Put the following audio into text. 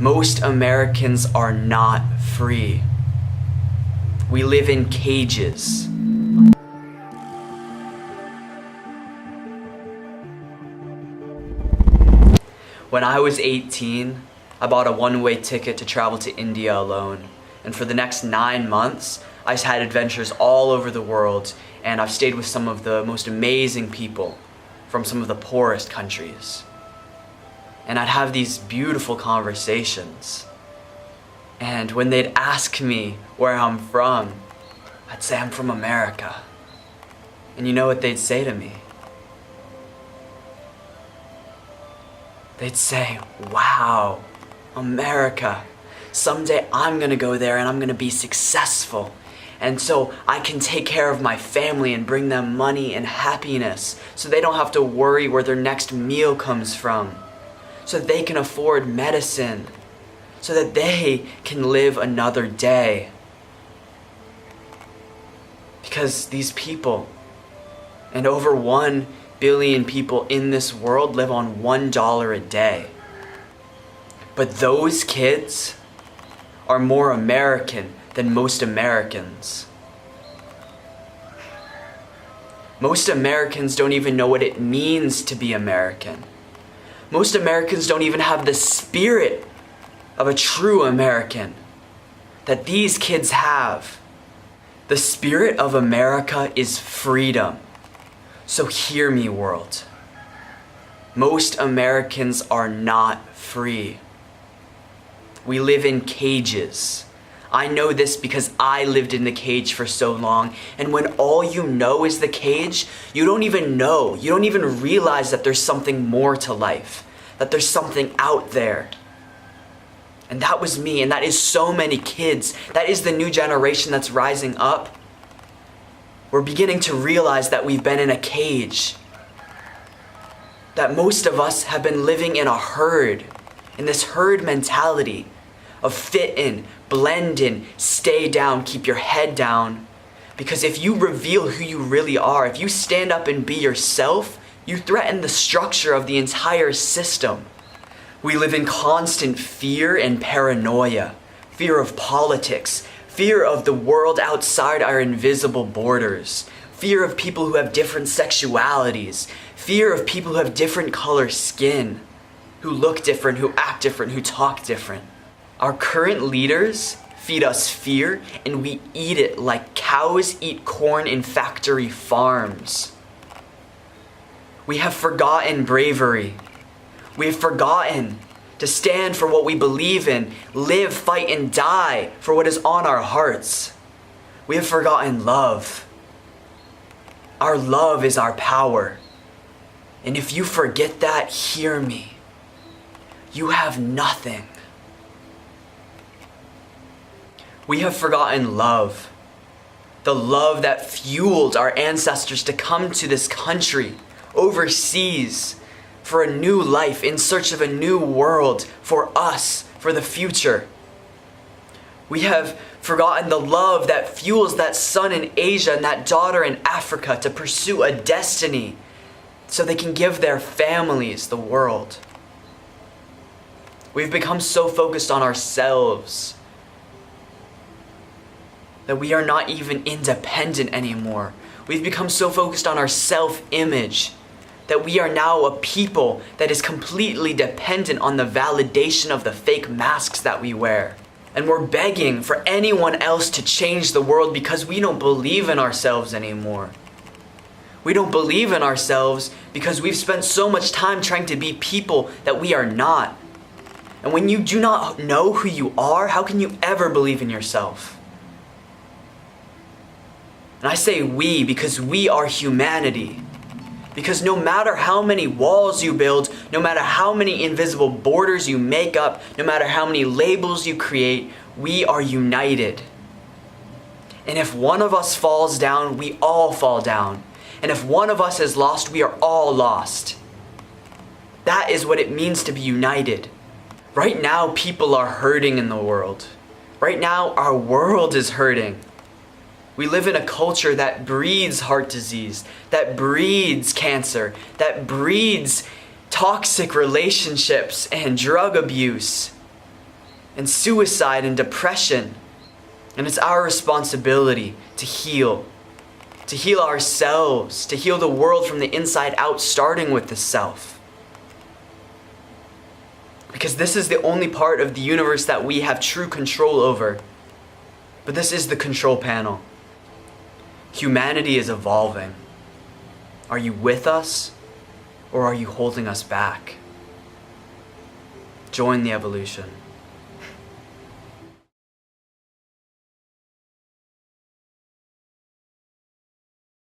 Most Americans are not free. We live in cages. When I was 18, I bought a one-way ticket to travel to India alone. And for the next 9 months, I had adventures all over the world, and I've stayed with some of the most amazing people from some of the poorest countries. And I'd have these beautiful conversations. And when they'd ask me where I'm from, I'd say I'm from America. And you know what they'd say to me? They'd say, "Wow, America. Someday I'm gonna go there and I'm gonna be successful. And so I can take care of my family and bring them money and happiness so they don't have to worry where their next meal comes from. So that they can afford medicine. So that they can live another day." Because these people, and over 1 billion people in this world, live on $1 a day. But those kids are more American than most Americans. Most Americans don't even know what it means to be American. Most Americans don't even have the spirit of a true American that these kids have. The spirit of America is freedom. So hear me, world. Most Americans are not free. We live in cages. I know this because I lived in the cage for so long, and when all you know is the cage, you don't even know, you don't even realize that there's something more to life, that there's something out there. And that was me, and that is so many kids. That is the new generation that's rising up. We're beginning to realize that we've been in a cage, that most of us have been living in a herd, in this herd mentality of fit in, blend in, stay down, keep your head down. Because if you reveal who you really are, if you stand up and be yourself, you threaten the structure of the entire system. We live in constant fear and paranoia, fear of politics, fear of the world outside our invisible borders, fear of people who have different sexualities, fear of people who have different color skin, who look different, who act different, who talk different. Our current leaders feed us fear, and we eat it like cows eat corn in factory farms. We have forgotten bravery. We have forgotten to stand for what we believe in, live, fight, and die for what is on our hearts. We have forgotten love. Our love is our power. And if you forget that, hear me. You have nothing. We have forgotten love. The love that fueled our ancestors to come to this country, overseas, for a new life, in search of a new world, for us, for the future. We have forgotten the love that fuels that son in Asia and that daughter in Africa to pursue a destiny so they can give their families the world. We've become so focused on ourselves that we are not even independent anymore. We've become so focused on our self-image that we are now a people that is completely dependent on the validation of the fake masks that we wear. And we're begging for anyone else to change the world because we don't believe in ourselves anymore. We don't believe in ourselves because we've spent so much time trying to be people that we are not. And when you do not know who you are, how can you ever believe in yourself? And I say we because we are humanity. Because no matter how many walls you build, no matter how many invisible borders you make up, no matter how many labels you create, we are united. And if one of us falls down, we all fall down. And if one of us is lost, we are all lost. That is what it means to be united. Right now, people are hurting in the world. Right now, our world is hurting. We live in a culture that breeds heart disease, that breeds cancer, that breeds toxic relationships and drug abuse. and suicide and depression. And it's our responsibility to heal ourselves, to heal the world from the inside out, starting with the self. Because this is the only part of the universe that we have true control over. But this is the control panel. Humanity is evolving. Are you with us, or are you holding us back? Join the evolution.